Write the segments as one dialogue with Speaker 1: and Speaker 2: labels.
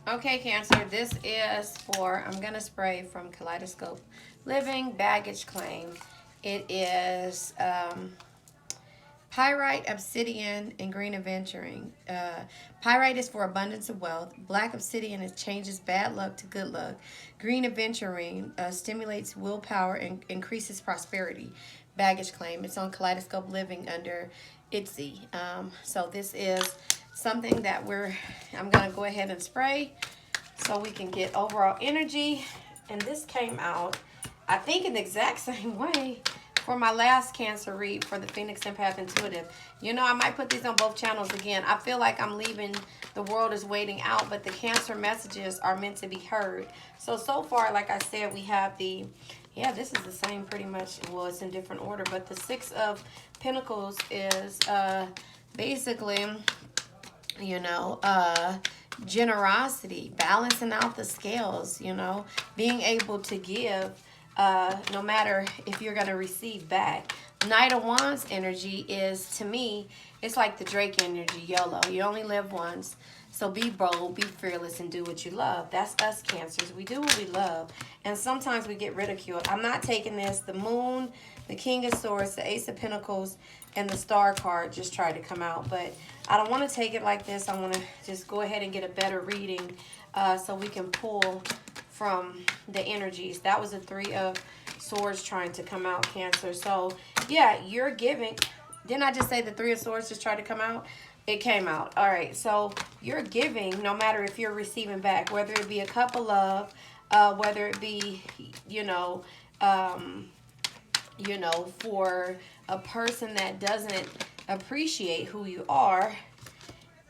Speaker 1: Okay, Cancer, this is for, I'm going to spray from Kaleidoscope Living Baggage Claim. It is pyrite, obsidian, and green adventuring. Pyrite is for abundance of wealth. Black obsidian is changes bad luck to good luck. Green adventuring stimulates willpower and increases prosperity. Baggage claim. It's on Kaleidoscope Living under ITZY. So this is something that I'm going to go ahead and spray so we can get overall energy. And this came out, I think, in the exact same way for my last Cancer read for the Phoenix Empath Intuitive. You know, I might put these on both channels again. I feel like I'm leaving the world is waiting out, but the Cancer messages are meant to be heard. So far, like I said, we have the, yeah, this is the same pretty much. Well, it's in different order, but the Six of Pentacles is basically, you know, generosity, balancing out the scales, you know, being able to give no matter if you're going to receive back. Knight of Wands energy is, to me, it's like the Drake energy, YOLO. You only live once. So be bold, be fearless, and do what you love. That's us, Cancers. We do what we love. And sometimes we get ridiculed. I'm not taking this. The Moon, the King of Swords, the Ace of Pentacles, and the Star card just tried to come out. But I don't want to take it like this. I want to just go ahead and get a better reading so we can pull from the energies. That was a Three of Swords trying to come out, Cancer. So, yeah, you're giving. Didn't I just say the Three of Swords just tried to come out? It came out. All right, so you're giving no matter if you're receiving back, whether it be a cup of love, whether it be, for a person that doesn't appreciate who you are.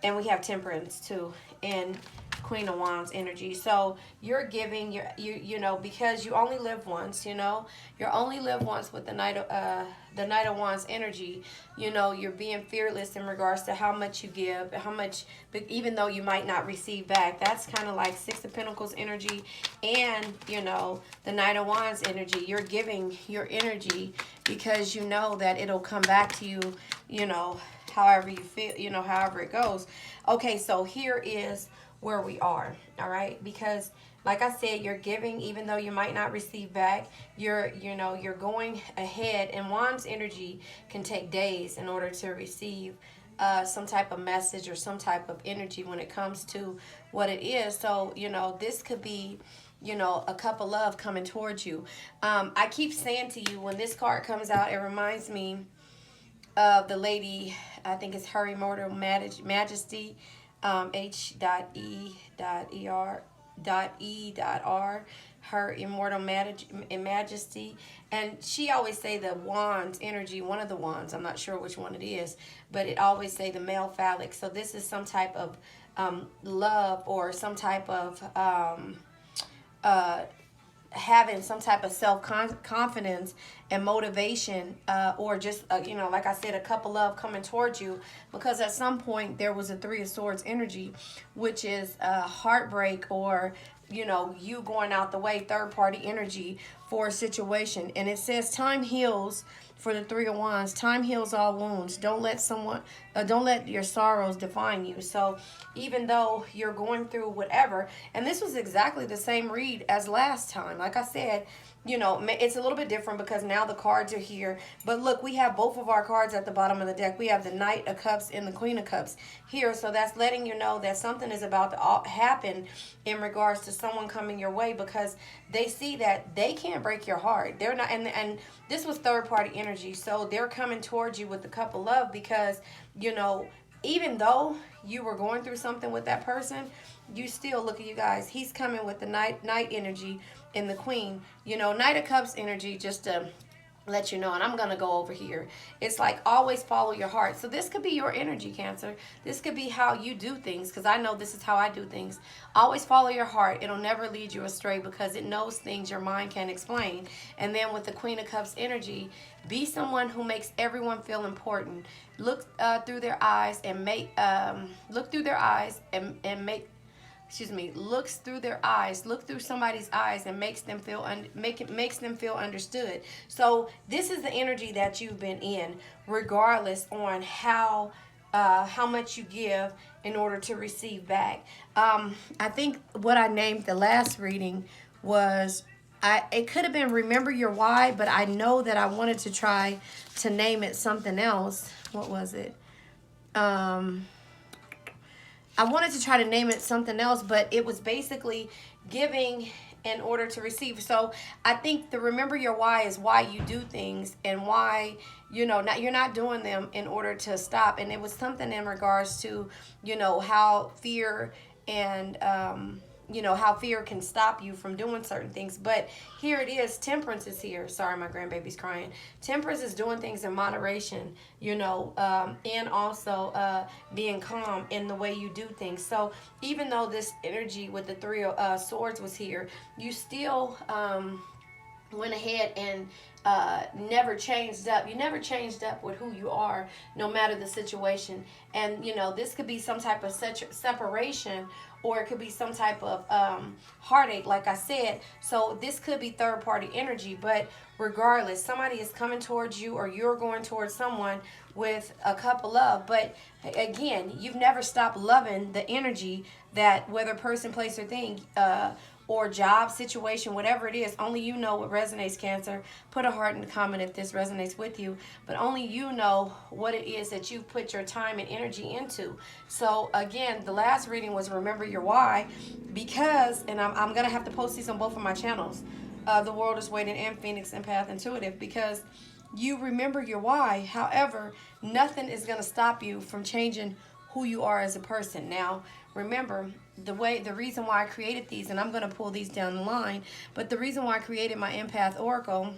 Speaker 1: And we have Temperance too, and Queen of Wands energy. So you're giving, you know, because you only live once, you know, you only live once with the Knight of Wands energy. You know, you're being fearless in regards to how much you give, how much, but even though you might not receive back. That's kind of like Six of Pentacles energy, and you know, the Knight of Wands energy. You're giving your energy because you know that it'll come back to you, you know, however you feel, you know, however it goes. Okay, so here is where we are, all right? Because like I said, you're giving even though you might not receive back. You're going ahead, and Wands energy can take days in order to receive some type of message or some type of energy when it comes to what it is. So, you know, this could be, you know, a cup of love coming towards you. I keep saying to you, when this card comes out, it reminds me of the lady, I think it's Her Immortal Majesty, H.E.R.R, Her Immortal Majesty. And she always say the wands energy, one of the wands, I'm not sure which one it is, but it always say the male phallic. So this is some type of love, or some type of having some type of self-confidence and motivation, or just you know, like I said, a cup of love coming towards you, because at some point there was a Three of Swords energy, which is heartbreak, or you know, you going out the way, third party energy for a situation. And it says time heals. For the Three of Wands, time heals all wounds. Don't let your sorrows define you. So even though you're going through whatever, and this was exactly the same read as last time, like I said, you know, it's a little bit different because now the cards are here. But look, we have both of our cards at the bottom of the deck. We have the Knight of Cups and the Queen of Cups here. So that's letting you know that something is about to happen in regards to someone coming your way, because they see that they can't break your heart. They're not, and this was third party energy. So they're coming towards you with the cup of love because, you know, even though you were going through something with that person, you still, look at you guys, he's coming with the night energy and the Queen. You know, Knight of Cups energy, just to let you know, and I'm going to go over here. It's like always follow your heart. So this could be your energy, Cancer. This could be how you do things, because I know this is how I do things. Always follow your heart. It'll never lead you astray because it knows things your mind can't explain. And then with the Queen of Cups energy, be someone who makes everyone feel important. Look through their eyes and look through their eyes and make looks through their eyes, look through somebody's eyes, and makes them feel understood. So this is the energy that you've been in, regardless on how how much you give in order to receive back. I think what I named the last reading was, it could have been remember your why, but I know that I wanted to try to name it something else. What was it? I wanted to try to name it something else, but it was basically giving in order to receive. So I think the remember your why is why you do things, and why, not, you're not doing them in order to stop. And it was something in regards to, how fear and how fear can stop you from doing certain things. But here it is, temperance is here. Sorry, my grandbaby's crying. Temperance is doing things in moderation, and also being calm in the way you do things. So even though this energy with the three of swords was here, you still went ahead and never changed up. You never changed up with who you are, no matter the situation. And this could be some type of separation, or it could be some type of heartache, like I said. So this could be third party energy, but regardless, somebody is coming towards you, or you're going towards someone with a cup of love. But again, you've never stopped loving the energy that, whether person, place, or thing, or job, situation, whatever it is, only you know what resonates, Cancer. Put a heart in the comment if this resonates with you. But only you know what it is that you've put your time and energy into. So again, the last reading was remember your why, because, and I'm going to have to post these on both of my channels, The World is Waiting and Phoenix Empath Intuitive, because you remember your why. However, nothing is going to stop you from changing who you are as a person. Now, remember, the reason why I created these, and I'm going to pull these down the line, but the reason why I created my Empath Oracle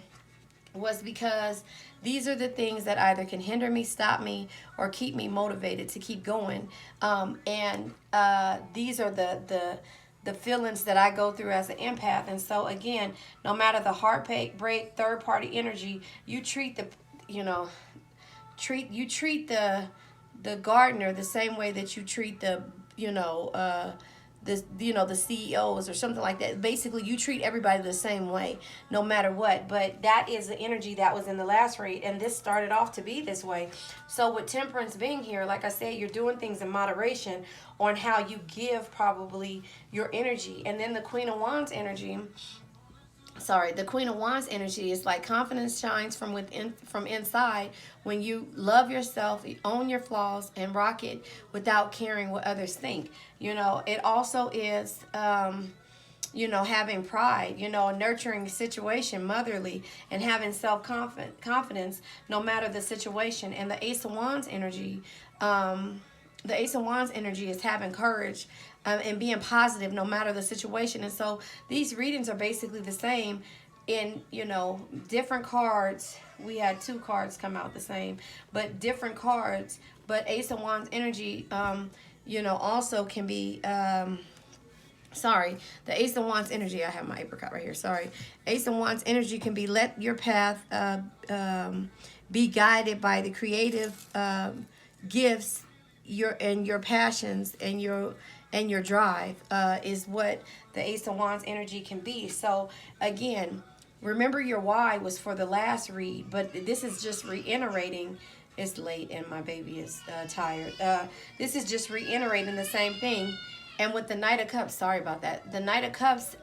Speaker 1: was because these are the things that either can hinder me, stop me, or keep me motivated to keep going. These are the feelings that I go through as an empath. And so again, no matter the heartbreak, third party energy, you treat the gardener the same way that you treat the CEOs or something like that. Basically, you treat everybody the same way, no matter what. But that is the energy that was in the last read, and this started off to be this way. So with temperance being here, like I said, you're doing things in moderation on how you give probably your energy. And then the Queen of Wands energy, the Queen of Wands energy is like confidence shines from within, from inside, when you love yourself, you own your flaws, and rock it without caring what others think. It also is, having pride, a nurturing situation, motherly, and having confidence no matter the situation. And the Ace of Wands energy, is having courage, and being positive no matter the situation. And so these readings are basically the same in, different cards. We had 2 cards come out the same, but different cards. But Ace of Wands energy, also can be, the Ace of Wands energy, I have my apricot right here, sorry. Ace of Wands energy can be let your path be guided by the creative gifts, your passions, and your drive, is what the Ace of Wands energy can be. So again, remember your why was for the last read, but this is just reiterating. It's late and my baby is tired. This is just reiterating the same thing. And with the Knight of Cups, sorry about that. The Knight of Cups,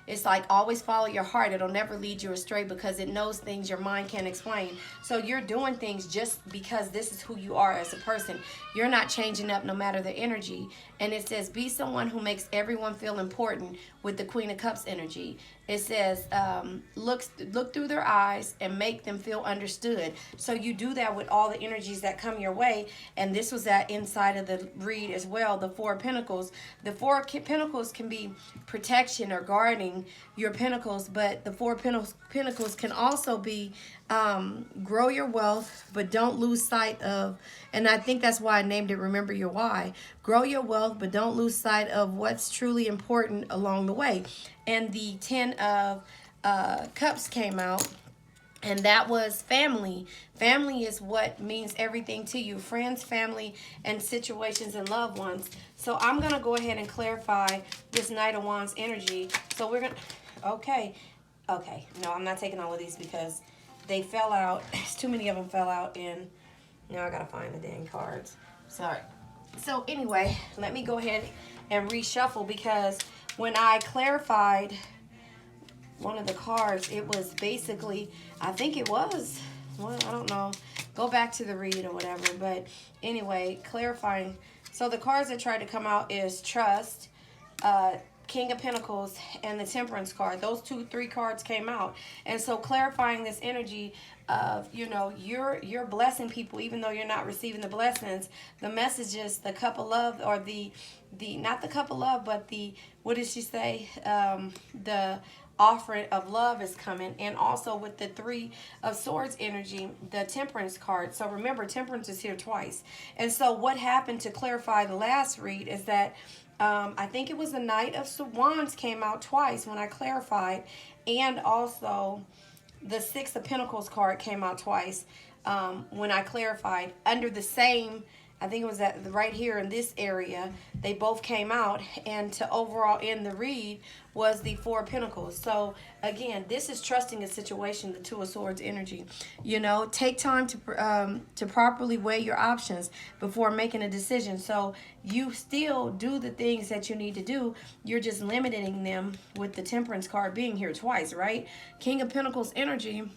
Speaker 1: it's like always follow your heart. It'll never lead you astray because it knows things your mind can't explain. So you're doing things just because this is who you are as a person. You're not changing up no matter the energy. And it says, be someone who makes everyone feel important with the Queen of Cups energy. It says, look through their eyes and make them feel understood. So you do that with all the energies that come your way. And this was that inside of the read as well, the 4 of Pentacles. The 4 of Pentacles can be protection or guarding your pentacles, but the 4 of Pentacles can also be grow your wealth, but don't lose sight of, and I think that's why I named it Remember Your Why. Grow your wealth, but don't lose sight of what's truly important along the way. And the 10 of Cups came out, and that was family. Family is what means everything to you. Friends, family, and situations and loved ones. So I'm going to go ahead and clarify this Knight of Wands energy. So we're going to, okay. No, I'm not taking all of these because they fell out. Too many of them fell out, and now I got to find the dang cards. Sorry. So anyway, let me go ahead and reshuffle, because when I clarified one of the cards, it was basically, I think it was, well, I don't know. Go back to the read or whatever. But anyway, clarifying. So the cards that tried to come out is Trust, King of Pentacles, and the Temperance card. Those three cards came out. And so clarifying this energy of, you know, you're blessing people even though you're not receiving the blessings. The message is the cup of love, or the not the cup of love, but the, what did she say? The offering of love is coming. And also with the Three of Swords energy, the Temperance card. So remember, Temperance is here twice. And so what happened, to clarify the last read, is that I think it was the Knight of Wands came out twice when I clarified, and also the Six of Pentacles card came out twice when I clarified, under the same, I think it was at right here in this area. They both came out, and to overall end the read was the Four of Pentacles. So again, this is trusting a situation, the Two of Swords energy. You know, take time to properly weigh your options before making a decision. So you still do the things that you need to do. You're just limiting them with the Temperance card being here twice, right? King of Pentacles energy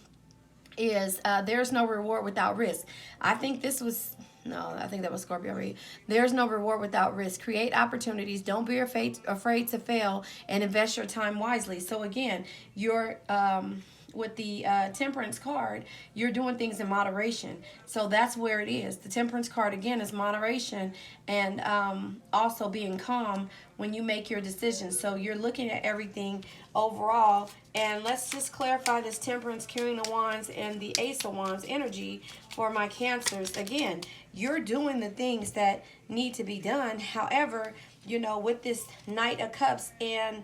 Speaker 1: is there's no reward without risk. I think this was, no, I think that was Scorpio read. There's no reward without risk. Create opportunities. Don't be afraid to fail, and invest your time wisely. So again, you're with the Temperance card, you're doing things in moderation. So that's where it is. The Temperance card again is moderation, and also being calm when you make your decisions. So you're looking at everything overall. And let's just clarify this Temperance, King of Wands, and the Ace of Wands energy for my Cancers. Again, you're doing the things that need to be done. However, you know, with this Knight of Cups and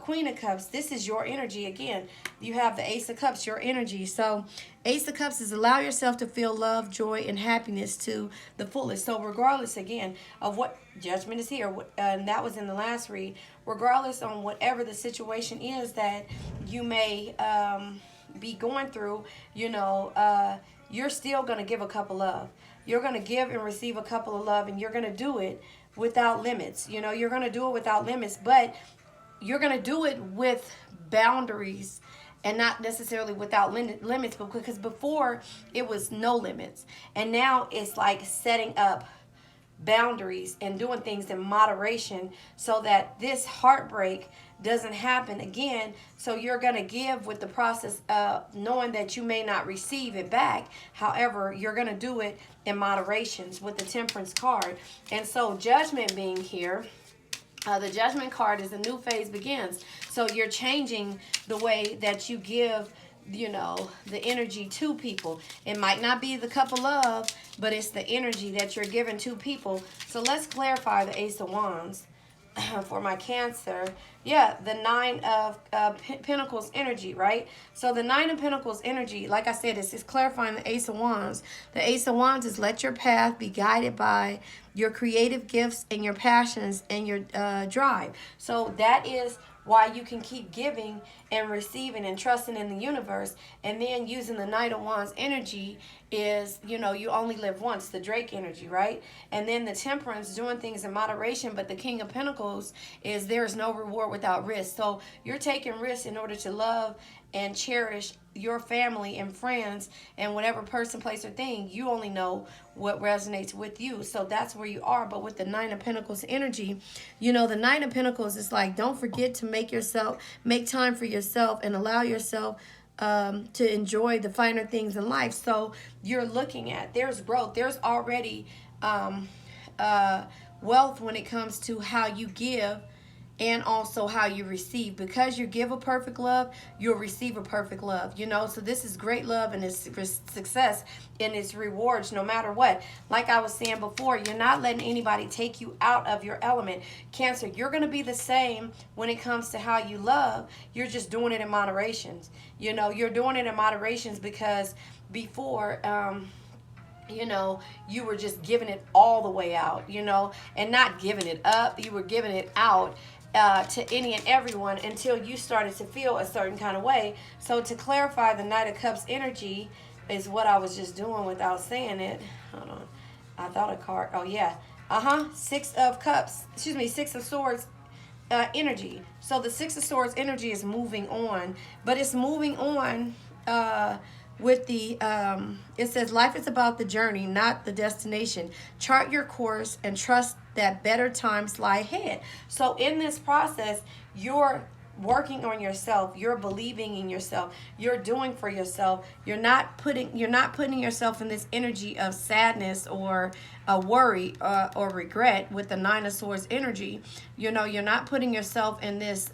Speaker 1: Queen of Cups, this is your energy. Again, you have the Ace of Cups, your energy. So Ace of Cups is allow yourself to feel love, joy, and happiness to the fullest. So regardless, again, of what Judgment is here, and that was in the last read, regardless on whatever the situation is that you may be going through, you know, you're still going to give a cup of love. You're going to give and receive a couple of love, and you're going to do it without limits. You know, you're going to do it without limits, but you're going to do it with boundaries and not necessarily without limits, because before it was no limits. And now it's like setting up boundaries and doing things in moderation so that this heartbreak doesn't happen again. So you're going to give with the process of knowing that you may not receive it back. However, you're going to do it in moderations with the Temperance card. And so Judgment being here, the Judgment card is a new phase begins. So you're changing the way that you give, you know, the energy to people. It might not be the cup of love, but it's the energy that you're giving to people. So let's clarify the Ace of Wands for my Cancer. Yeah, the Nine of Pentacles energy, right? So the Nine of Pentacles energy, like I said, is clarifying the Ace of Wands. The Ace of Wands is let your path be guided by your creative gifts and your passions and your drive. So that is why you can keep giving and receiving and trusting in the universe. And then using the Knight of Wands energy is, you know, you only live once, the Drake energy, right? And then the Temperance, doing things in moderation. But the King of Pentacles is there's no reward without risk. So you're taking risks in order to love and cherish your family and friends and whatever person, place, or thing. You only know what resonates with you. So that's where you are. But with the Nine of Pentacles energy, you know, the Nine of Pentacles is like, don't forget to make time for yourself and allow yourself to enjoy the finer things in life. So you're looking at, there's growth. There's already wealth when it comes to how you give and also how you receive. Because you give a perfect love, you'll receive a perfect love, you know. So this is great love, and it's success and its rewards no matter what. Like I was saying before, you're not letting anybody take you out of your element. Cancer, you're going to be the same when it comes to how you love. You're just doing it in moderations. You know, you're doing it in moderations because before you know, you were just giving it all the way out, you know, and not giving it up. You were giving it out to any and everyone until you started to feel a certain kind of way. So to clarify, the Knight of Cups energy is what I was just doing without saying it. Hold on. I thought a card. Oh yeah. Six of Cups. Excuse me. Six of Swords. Energy. So the Six of Swords energy is moving on, but it's moving on. With the it says life is about the journey, not the destination. Chart your course and trust that better times lie ahead. So in this process, you're working on yourself, you're believing in yourself, you're doing for yourself. You're not putting yourself in this energy of sadness or a worry or regret with the Nine of Swords energy. You're not putting yourself in this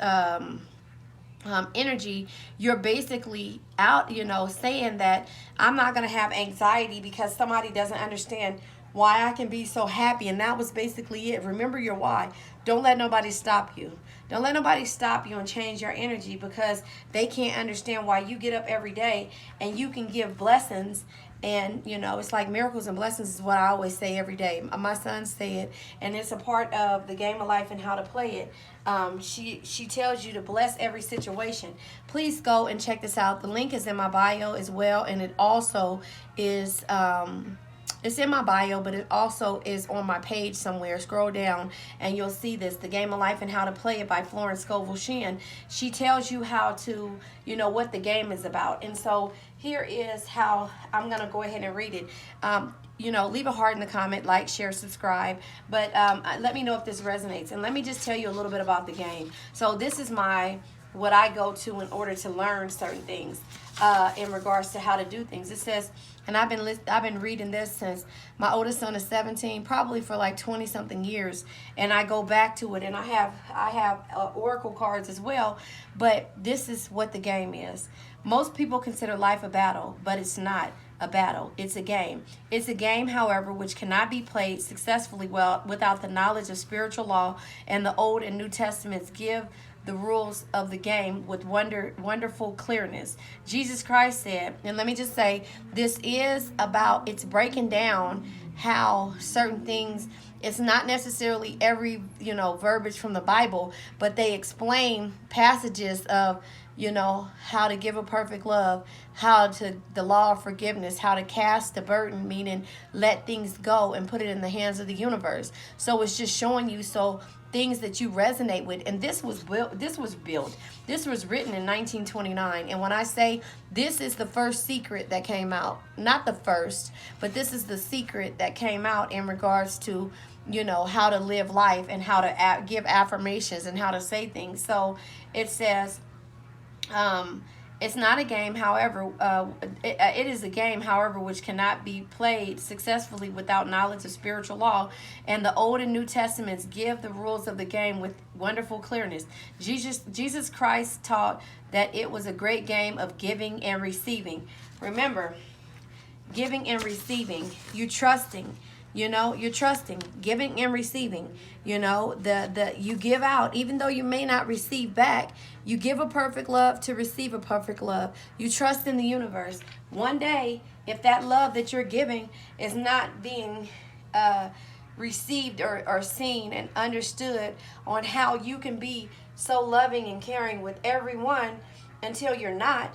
Speaker 1: energy. You're basically out, saying that I'm not going to have anxiety because somebody doesn't understand why I can be so happy. And that was basically it. Remember your why. Don't let nobody stop you. Don't let nobody stop you and change your energy because they can't understand why you get up every day and you can give blessings. And, it's like miracles and blessings is what I always say every day. My sons say it, and it's a part of the game of life and how to play it. She tells you to bless every situation. Please go and check this out. The link is in my bio as well, and it also is it's in my bio, but it also is on my page somewhere. Scroll down and you'll see this, The Game of Life and How to Play It by Florence Scovel Shinn. She tells you how to, what the game is about. And so here is how I'm going to go ahead and read it. Leave a heart in the comment, like, share, subscribe. But let me know if this resonates. And let me just tell you a little bit about the game. So this is what I go to in order to learn certain things in regards to how to do things. It says, and I've been reading this since my oldest son is 17, probably for like 20 something years, and I go back to it, and I have oracle cards as well. But this is what the game is. Most people consider life a battle, but it's not a battle. It's a game. It's a game, however, which cannot be played successfully without the knowledge of spiritual law, and the Old and New Testaments give the rules of the game with wonderful clearness. Jesus Christ said, and let me just say, it's breaking down how certain things, it's not necessarily every, verbiage from the Bible, but they explain passages of, how to give a perfect love, the law of forgiveness, how to cast the burden, meaning let things go and put it in the hands of the universe. So it's just showing you things that you resonate with. And this was written in 1929. And when I say this is the first secret that came out, not the first, but this is the secret that came out in regards to, how to live life and how to give affirmations and how to say things. So it says, it's not a game, however, it is a game, however, which cannot be played successfully without knowledge of spiritual law, and the Old and New Testaments give the rules of the game with wonderful clearness. Jesus Christ taught that it was a great game of giving and receiving. Remember, giving and receiving, you're trusting. You're trusting, giving and receiving. You give out, even though you may not receive back. You give a perfect love to receive a perfect love. You trust in the universe. One day, if that love that you're giving is not being received or seen and understood on how you can be so loving and caring with everyone until you're not,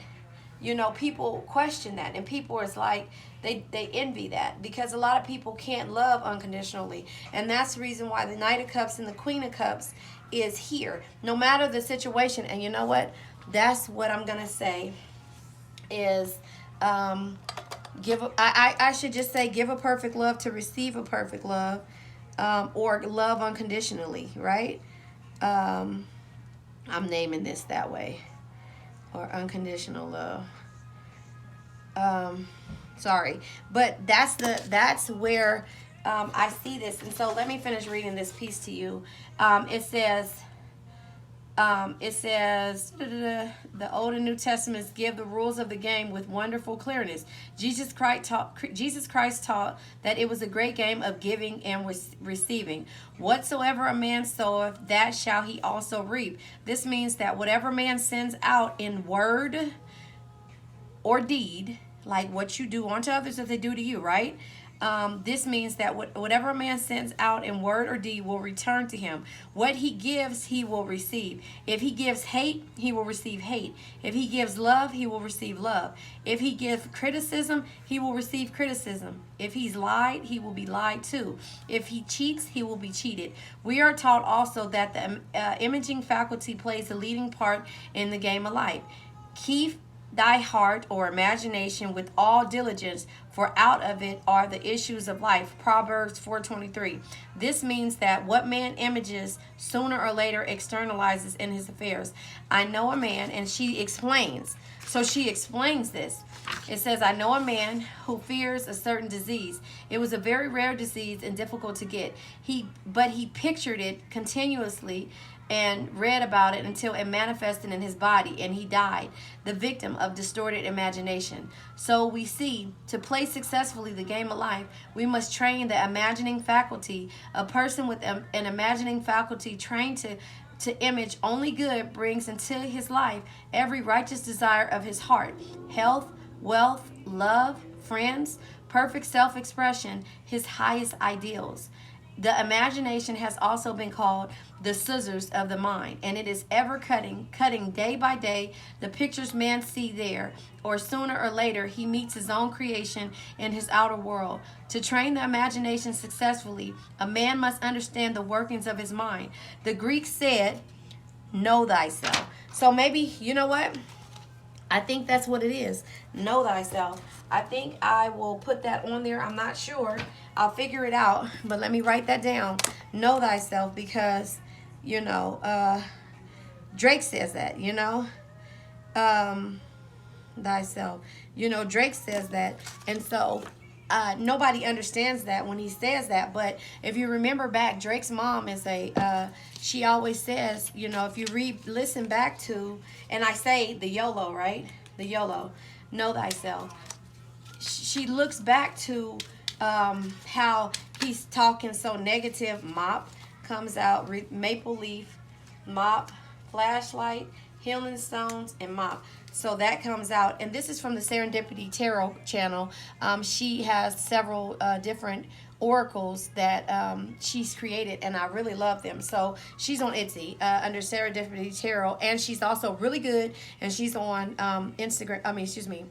Speaker 1: people question that, and people is like, they envy that, because a lot of people can't love unconditionally. And that's the reason why the Knight of Cups and the Queen of Cups is here, no matter the situation. And you know what? That's what I'm going to say is I should just say give a perfect love to receive a perfect love, or love unconditionally, right? I'm naming this that way, or unconditional love. Sorry, but that's where I see this. And so let me finish reading this piece to you. It says the Old and New Testaments give the rules of the game with wonderful clearness. Jesus Christ taught that it was a great game of giving and receiving. Whatsoever a man soweth, that shall he also reap. This means that whatever man sends out in word or deed, like what you do unto others as they do to you, right? This means that whatever a man sends out in word or deed will return to him. What he gives, he will receive. If he gives hate, he will receive hate. If he gives love, he will receive love. If he gives criticism, he will receive criticism. If he's lied, he will be lied to. If he cheats, he will be cheated. We are taught also that the imaging faculty plays a leading part in the game of life. Keep thy heart or imagination with all diligence, for out of it are the issues of life. Proverbs 4:23. This means that what man images sooner or later externalizes in his affairs. I know a man, and she explains. So she explains this. It says, I know a man who fears a certain disease. It was a very rare disease and difficult to get. But he pictured it continuously and read about it until it manifested in his body, and he died, the victim of distorted imagination. So we see, to play successfully the game of life, we must train the imagining faculty. A person with an imagining faculty trained to image only good brings into his life every righteous desire of his heart: health, wealth, love, friends, perfect self-expression, his highest ideals. The imagination has also been called the scissors of the mind, and it is ever cutting day by day the pictures man see there, or sooner or later he meets his own creation in his outer world. To train the imagination successfully, a man must understand the workings of his mind. The Greeks said, know thyself. So maybe, you know what? I think that's what it is. Know thyself. I think I will put that on there. I'm not sure. I'll figure it out. But let me write that down. Know thyself, because, Drake says that, thyself. Drake says that. And so nobody understands that when he says that. But if you remember back, Drake's mom is she always says, if you listen back to, and I say the YOLO, right? The YOLO, know thyself. She looks back to how he's talking so negative. Mop comes out, maple leaf, mop, flashlight, healing stones, and mop. So that comes out, and this is from the Serendipity Tarot channel. She has several different oracles that she's created, and I really love them. So she's on Etsy under Serendipity Tarot, and she's also really good, and she's on Instagram.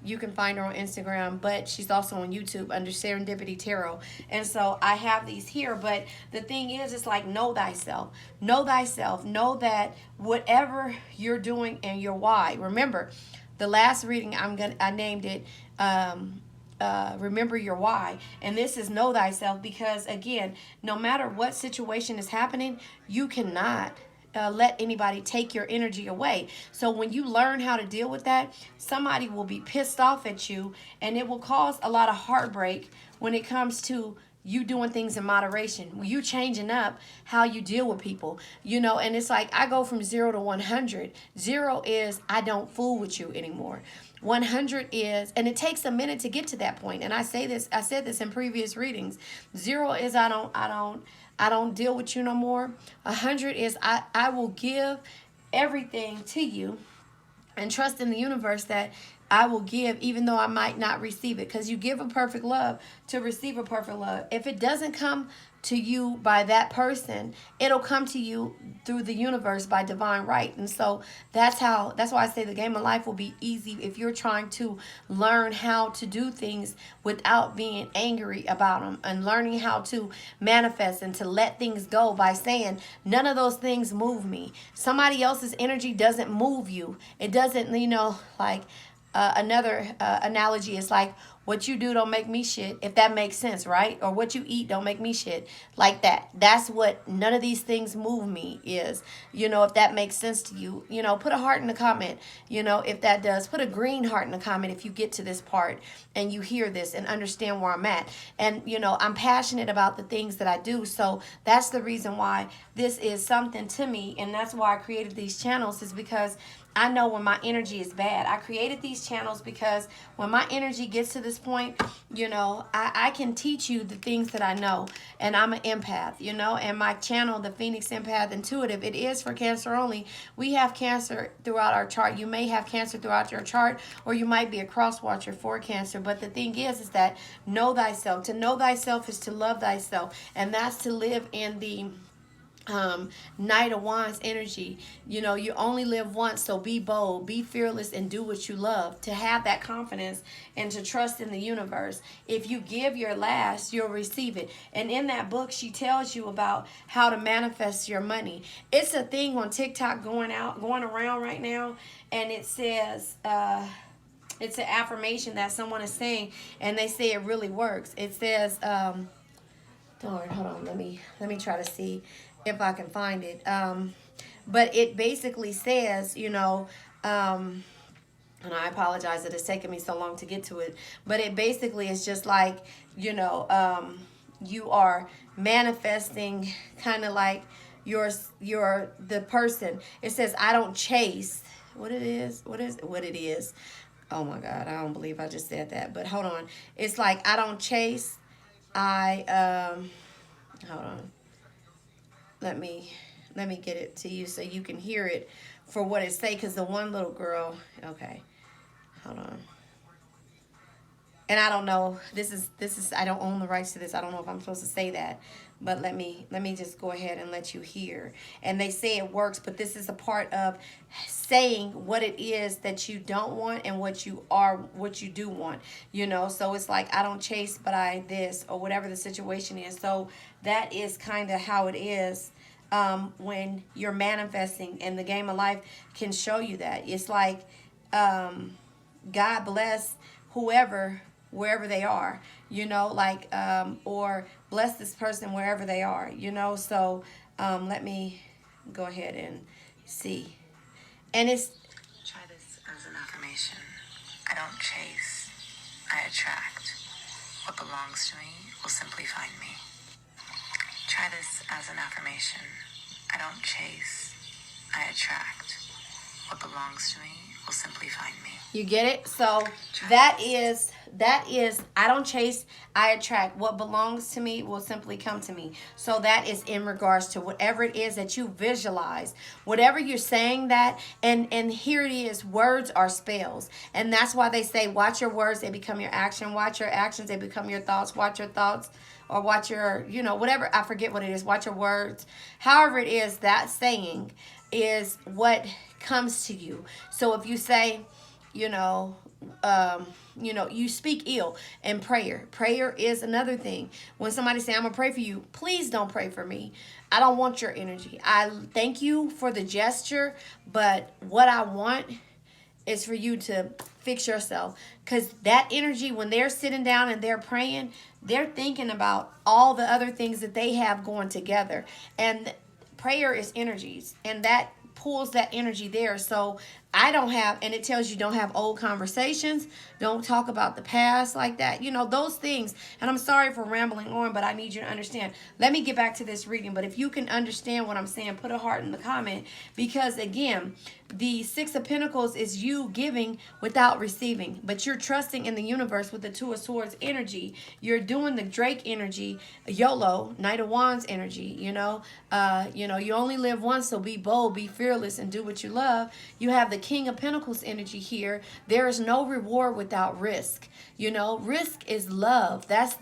Speaker 1: You can find her on Instagram, but she's also on YouTube under Serendipity Tarot. And so I have these here, but the thing is, it's like, know thyself. Know thyself. Know that whatever you're doing and your why. Remember, the last reading I named it remember your why. And this is know thyself, because again, no matter what situation is happening, you cannot let anybody take your energy away. So when you learn how to deal with that, somebody will be pissed off at you, and it will cause a lot of heartbreak when it comes to you doing things in moderation, you changing up how you deal with people, and it's like, I go from 0 to 100. 0 is I don't fool with you anymore. 100 is, and it takes a minute to get to that point. And I said this in previous readings. 0 is I don't deal with you no more. 100 is I will give everything to you and trust in the universe that I will give, even though I might not receive it, because you give a perfect love to receive a perfect love. If it doesn't come to you by that person, it'll come to you through the universe by divine right. And so that's why I say the game of life will be easy if you're trying to learn how to do things without being angry about them, and learning how to manifest and to let things go by saying, none of those things move me. Somebody else's energy doesn't move you. It doesn't, like another analogy is like, what you do don't make me shit, if that makes sense, right? Or what you eat don't make me shit, like that. That's what none of these things move me is, if that makes sense to you. Put a heart in the comment, if that does. Put a green heart in the comment if you get to this part and you hear this and understand where I'm at. And, I'm passionate about the things that I do. So that's the reason why this is something to me. And that's why I created these channels, is because I know when my energy is bad. I created these channels because when my energy gets to this point, I can teach you the things that I know. And I'm an empath, and my channel, the Phoenix Empath Intuitive, it is for Cancer only. We have Cancer throughout our chart. You may have Cancer throughout your chart, or you might be a cross watcher for Cancer. But the thing is that know thyself. To know thyself is to love thyself. And that's to live in the Knight of Wands energy. You only live once, so be bold, be fearless, and do what you love. To have that confidence and to trust in the universe. If you give your last, you'll receive it. And in that book, she tells you about how to manifest your money. It's a thing on TikTok going around right now, and it says it's an affirmation that someone is saying, and they say it really works. It says darn, hold on, let me try to see if I can find it. But it basically says, and I apologize that it's taken me so long to get to it, but it basically is just like, you are manifesting kind of like you're the person. It says, I don't chase. What it is? Oh my God, I don't believe I just said that. But hold on. It's like, I don't chase. Hold on. Let me get it to you so you can hear it for what it say, because the one little girl, okay, hold on. And I don't know, this is I don't own the rights to this. I don't know if I'm supposed to say that, but let me just go ahead and let you hear. And they say it works, but this is a part of saying what it is that you don't want and what you do want, so it's like, I don't chase, but I this, or whatever the situation is. So that is kind of how it is when you're manifesting, and the game of life can show you that. It's like God bless whoever, wherever they are, or bless this person wherever they are, so let me go ahead and see. And it's,
Speaker 2: try this as an affirmation. I don't chase, I attract. What belongs to me will simply find me. Try this as an affirmation. I don't chase, I attract. What belongs to me will simply find me.
Speaker 1: You get it? So that is I don't chase, I attract. What belongs to me will simply come to me. So that is in regards to whatever it is that you visualize, whatever you're saying that, and here it is, words are spells. And that's why they say, watch your words, they become your action. Watch your actions, they become your thoughts. Watch your thoughts, or watch your, whatever, I forget what it is. Watch your words. However it is, that saying is what comes to you. So if you say, you speak ill, and prayer is another thing. When somebody say, I'm gonna pray for you, please don't pray for me. I don't want your energy. I thank you for the gesture, but what I want is for you to fix yourself. Because that energy, when they're sitting down and they're praying, they're thinking about all the other things that they have going together. And prayer is energies, and that pulls that energy there. So I don't have, and it tells you don't have old conversations, don't talk about the past like that, those things. And I'm sorry for rambling on, but I need you to understand. Let me get back to this reading, but if you can understand what I'm saying, put a heart in the comment, because again, the Six of Pentacles is you giving without receiving, but you're trusting in the universe with the Two of Swords energy. You're doing the Drake energy, YOLO, Knight of Wands energy, you only live once, so be bold, be fearless, and do what you love. You have the King of Pentacles energy here. There is no reward without risk. Risk is love. That's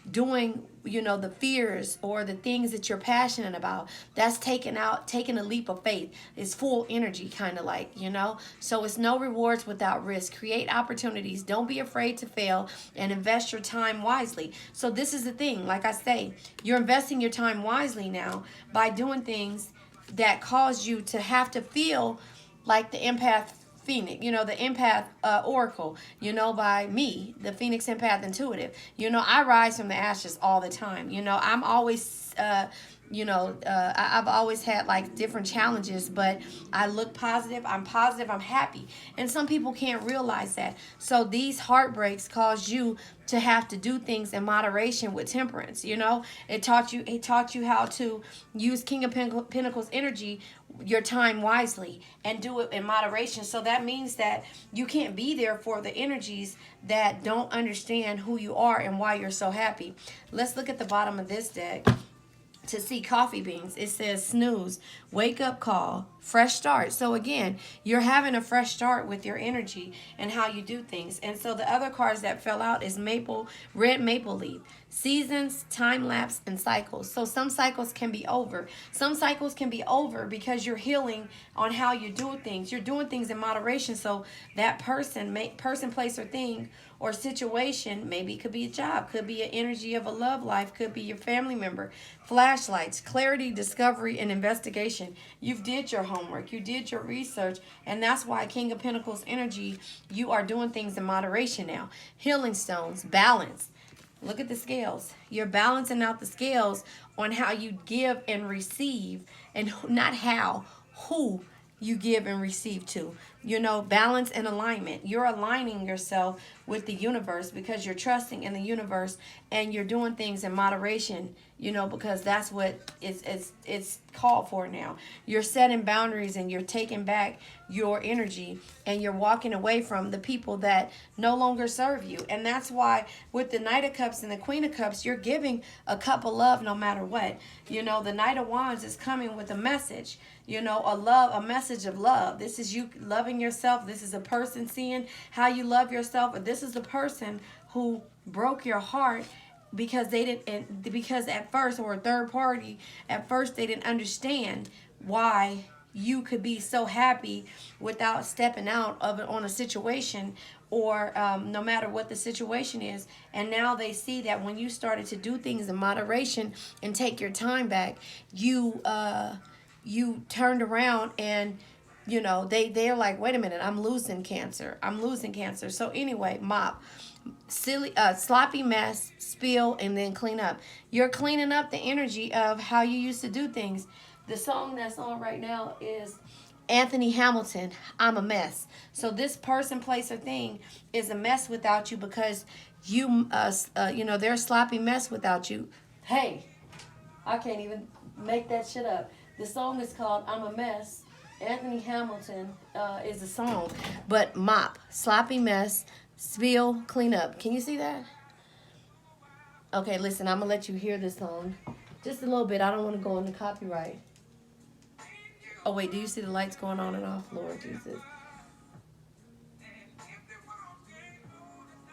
Speaker 1: doing, the fears or the things that you're passionate about. That's taking a leap of faith. It's full energy, kind of like, So it's no rewards without risk. Create opportunities. Don't be afraid to fail, and invest your time wisely. So this is the thing. Like I say, you're investing your time wisely now by doing things that cause you to have to feel like the empath Phoenix, the empath oracle, by me, the Phoenix Empath Intuitive. I rise from the ashes all the time. I'm always I've always had like different challenges, but I look positive, I'm positive, I'm happy. And some people can't realize that. So these heartbreaks cause you to have to do things in moderation with temperance. It taught you how to use King of Pentacles energy, your time wisely, and do it in moderation. So that means that you can't be there for the energies that don't understand who you are and why you're so happy. Let's look at the bottom of this deck to see coffee beans. It says snooze, wake up call, fresh start. So again, you're having a fresh start with your energy and how you do things. And so the other cards that fell out is red maple leaf, seasons, time lapse, and cycles. So some cycles can be over. Some cycles can be over because you're healing on how you do things. You're doing things in moderation. So that person, place, or thing or situation, maybe it could be a job, could be an energy of a love life, could be your family member. Flashlights, clarity, discovery, and investigation. You've did your homework, you did your research, and that's why King of Pentacles energy, you are doing things in moderation now. Healing stones, balance. Look at the scales. You're balancing out the scales on how you give and receive, and not how, who you give and receive to. Balance and alignment. You're aligning yourself with the universe because you're trusting in the universe, and you're doing things in moderation, because that's what it's called for now. You're setting boundaries, and you're taking back your energy, and you're walking away from the people that no longer serve you. And that's why with the Knight of Cups and the Queen of Cups, you're giving a cup of love no matter what. The Knight of Wands is coming with a message, a message of love. This is you loving yourself. This is a person seeing how you love yourself. Or this is the person who broke your heart because at first, or a third party, at first they didn't understand why you could be so happy without stepping out of it on a situation, or no matter what the situation is. And now they see that when you started to do things in moderation and take your time back, you turned around, and they're like, wait a minute, I'm losing cancer. So anyway, mop, sloppy mess, spill, and then clean up. You're cleaning up the energy of how you used to do things. The song that's on right now is Anthony Hamilton, I'm a Mess. So this person, place, or thing is a mess without you, because they're a sloppy mess without you. Hey, I can't even make that shit up. The song is called I'm a Mess. Anthony Hamilton is the song. But mop, sloppy mess, spill, clean up. Can you see that? Okay, listen, I'm going to let you hear this song. Just a little bit. I don't want to go into copyright. Oh, wait, do you see the lights going on and off? Lord Jesus.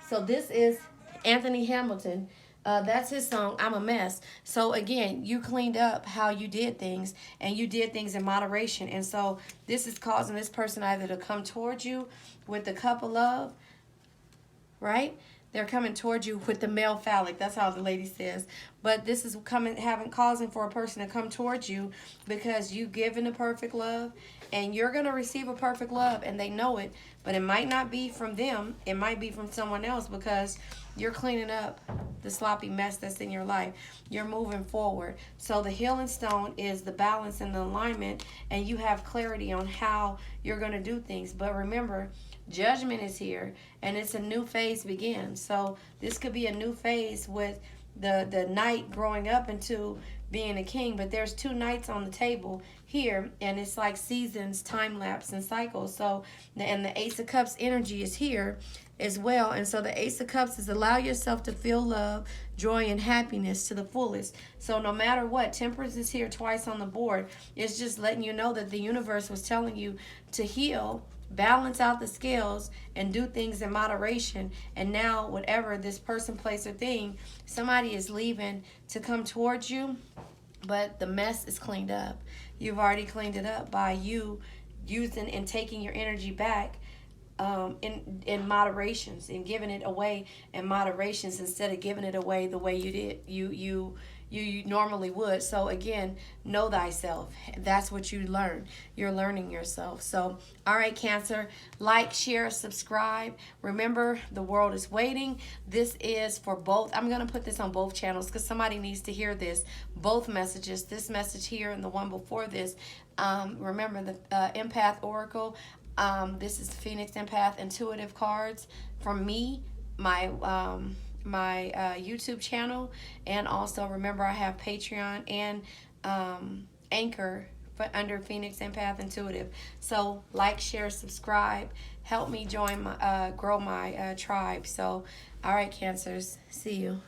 Speaker 1: So this is Anthony Hamilton. That's his song, I'm a Mess. So again, you cleaned up how you did things, and you did things in moderation. And so this is causing this person either to come towards you with the cup of love, right? They're coming towards you with the male phallic. That's how the lady says. But this is causing for a person to come towards you because you've given a perfect love, and you're going to receive a perfect love, and they know it. But it might not be from them. It might be from someone else, because you're cleaning up the sloppy mess that's in your life. You're moving forward. So the healing stone is the balance and the alignment, and you have clarity on how you're going to do things. But remember, judgment is here, and it's a new phase begins. So this could be a new phase with the knight growing up into being a king. But there's two knights on the table here, and it's like seasons, time lapse, and cycles. So and the Ace of Cups energy is here as well. And so the Ace of Cups is allow yourself to feel love, joy, and happiness to the fullest. So no matter what, temperance is here twice on the board. It's just letting you know that the universe was telling you to heal, balance out the scales, and do things in moderation. And now whatever this person, place, or thing, somebody is leaving to come towards you, but the mess is cleaned up. You've already cleaned it up by you using and taking your energy back in moderations, and giving it away in moderations instead of giving it away the way you did. you normally would. So again, know thyself. That's what you learn. You're learning yourself. So, all right, Cancer, like, share, subscribe. Remember, the world is waiting. This is for both. I'm going to put this on both channels because somebody needs to hear this. Both messages, this message here and the one before this. Remember the Empath Oracle. This is Phoenix Empath Intuitive Cards from me, my YouTube channel, and also remember I have Patreon and Anchor for under Phoenix Empath Intuitive. So like, share, subscribe, help me join my grow my tribe. So all right, Cancers, see you.